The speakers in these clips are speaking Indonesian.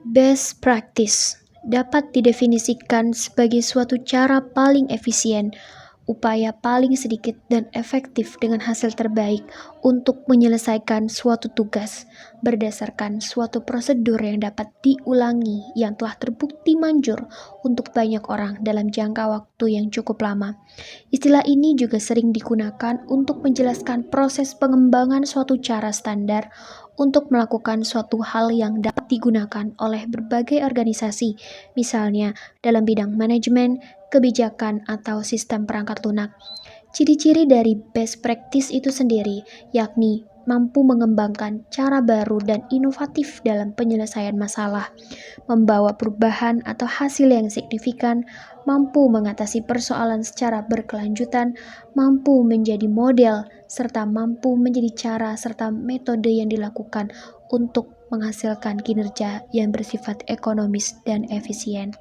Best practice dapat didefinisikan sebagai suatu cara paling efisien, upaya paling sedikit dan efektif dengan hasil terbaik untuk menyelesaikan suatu tugas berdasarkan suatu prosedur yang dapat diulangi yang telah terbukti manjur untuk banyak orang dalam jangka waktu yang cukup lama. Istilah ini juga sering digunakan untuk menjelaskan proses pengembangan suatu cara standar untuk melakukan suatu hal yang dapat digunakan oleh berbagai organisasi, misalnya dalam bidang manajemen, kebijakan, atau sistem perangkat lunak. Ciri-ciri dari best practice itu sendiri, yakni mampu mengembangkan cara baru dan inovatif dalam penyelesaian masalah, membawa perubahan atau hasil yang signifikan, mampu mengatasi persoalan secara berkelanjutan, mampu menjadi model, serta mampu menjadi cara serta metode yang dilakukan untuk menghasilkan kinerja yang bersifat ekonomis dan efisien.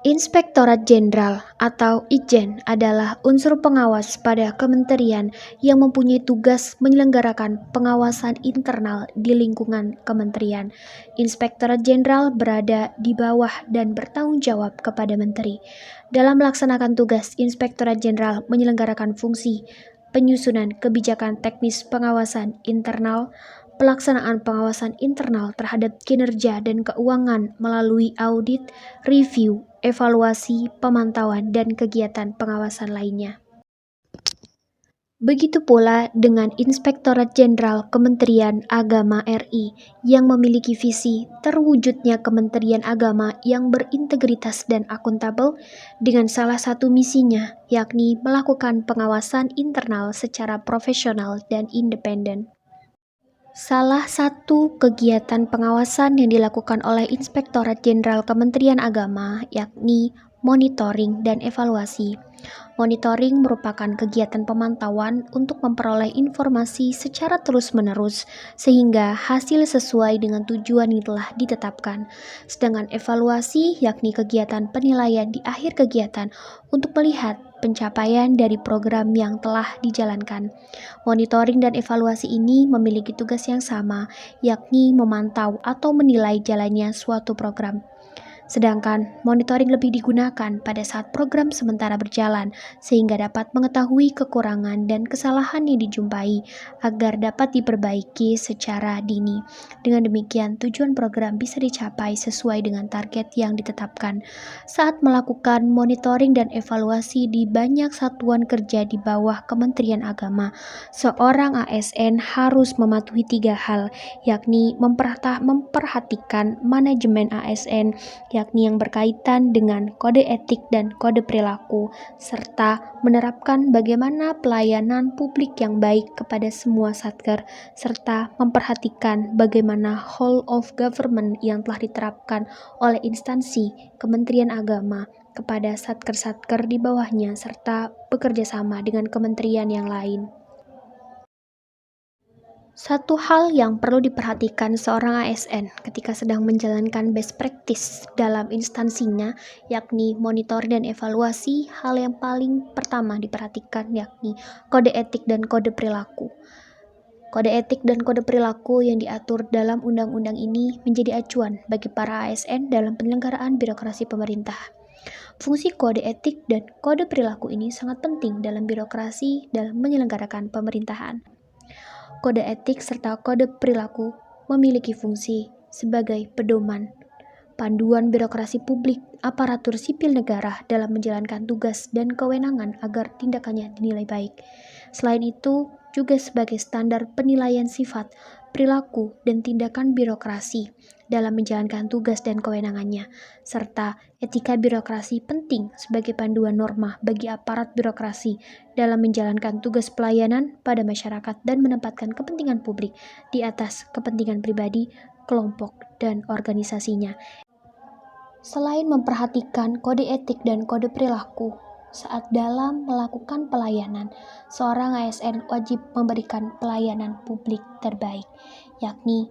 Inspektorat Jenderal atau Itjen adalah unsur pengawas pada kementerian yang mempunyai tugas menyelenggarakan pengawasan internal di lingkungan kementerian. Inspektorat Jenderal berada di bawah dan bertanggung jawab kepada menteri. Dalam melaksanakan tugas, Inspektorat Jenderal menyelenggarakan fungsi penyusunan kebijakan teknis pengawasan internal, pelaksanaan pengawasan internal terhadap kinerja dan keuangan melalui audit, review, evaluasi, pemantauan, dan kegiatan pengawasan lainnya. Begitu pula dengan Inspektorat Jenderal Kementerian Agama RI yang memiliki visi terwujudnya Kementerian Agama yang berintegritas dan akuntabel dengan salah satu misinya yakni melakukan pengawasan internal secara profesional dan independen. Salah satu kegiatan pengawasan yang dilakukan oleh Inspektorat Jenderal Kementerian Agama yakni monitoring dan evaluasi. Monitoring merupakan kegiatan pemantauan untuk memperoleh informasi secara terus-menerus sehingga hasil sesuai dengan tujuan yang telah ditetapkan. Sedangkan evaluasi yakni kegiatan penilaian di akhir kegiatan untuk melihat pencapaian dari program yang telah dijalankan. Monitoring dan evaluasi ini memiliki tugas yang sama, yakni memantau atau menilai jalannya suatu program. Sedangkan monitoring lebih digunakan pada saat program sementara berjalan, sehingga dapat mengetahui kekurangan dan kesalahan yang dijumpai agar dapat diperbaiki secara dini. Dengan demikian, tujuan program bisa dicapai sesuai dengan target yang ditetapkan. Saat melakukan monitoring dan evaluasi di banyak satuan kerja di bawah Kementerian Agama, seorang ASN harus mematuhi 3 hal, yakni memperhatikan manajemen ASN, yakni yang berkaitan dengan kode etik dan kode perilaku, serta menerapkan bagaimana pelayanan publik yang baik kepada semua satker, serta memperhatikan bagaimana whole of government yang telah diterapkan oleh instansi Kementerian Agama kepada satker-satker di bawahnya, serta bekerja sama dengan kementerian yang lain. Satu hal yang perlu diperhatikan seorang ASN ketika sedang menjalankan best practice dalam instansinya, yakni monitor dan evaluasi. Hal yang paling pertama diperhatikan yakni kode etik dan kode perilaku. Kode etik dan kode perilaku yang diatur dalam undang-undang ini menjadi acuan bagi para ASN dalam penyelenggaraan birokrasi pemerintah. Fungsi kode etik dan kode perilaku ini sangat penting dalam birokrasi dalam menyelenggarakan pemerintahan. Kode etik serta kode perilaku memiliki fungsi sebagai pedoman, panduan birokrasi publik, aparatur sipil negara dalam menjalankan tugas dan kewenangan agar tindakannya dinilai baik. Selain itu, juga sebagai standar penilaian sifat, perilaku, dan tindakan birokrasi dalam menjalankan tugas dan kewenangannya, serta etika birokrasi penting sebagai panduan norma bagi aparat birokrasi dalam menjalankan tugas pelayanan pada masyarakat dan menempatkan kepentingan publik di atas kepentingan pribadi, kelompok, dan organisasinya. Selain memperhatikan kode etik dan kode perilaku, saat dalam melakukan pelayanan, seorang ASN wajib memberikan pelayanan publik terbaik, yakni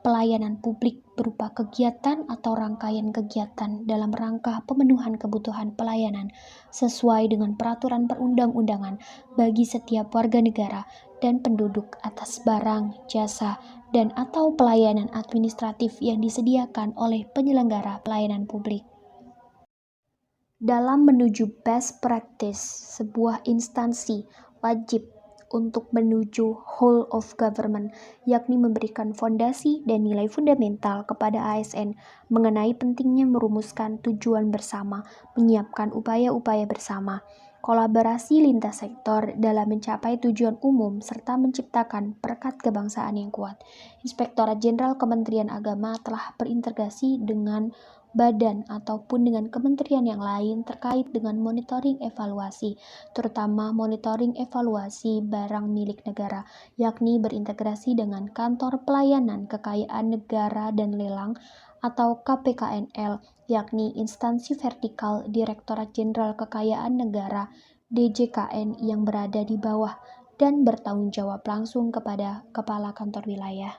pelayanan publik berupa kegiatan atau rangkaian kegiatan dalam rangka pemenuhan kebutuhan pelayanan sesuai dengan peraturan perundang-undangan bagi setiap warga negara dan penduduk atas barang, jasa, dan/atau pelayanan administratif yang disediakan oleh penyelenggara pelayanan publik. Dalam menuju best practice, sebuah instansi wajib untuk menuju whole of government, yakni memberikan fondasi dan nilai fundamental kepada ASN mengenai pentingnya merumuskan tujuan bersama, menyiapkan upaya-upaya bersama, kolaborasi lintas sektor dalam mencapai tujuan umum, serta menciptakan perekat kebangsaan yang kuat. Inspektorat Jenderal Kementerian Agama telah berintegrasi dengan badan ataupun dengan kementerian yang lain terkait dengan monitoring evaluasi, terutama monitoring evaluasi barang milik negara, yakni berintegrasi dengan Kantor Pelayanan Kekayaan Negara dan Lelang atau KPKNL, yakni instansi vertikal Direktorat Jenderal Kekayaan Negara (DJKN) yang berada di bawah dan bertanggung jawab langsung kepada Kepala Kantor Wilayah.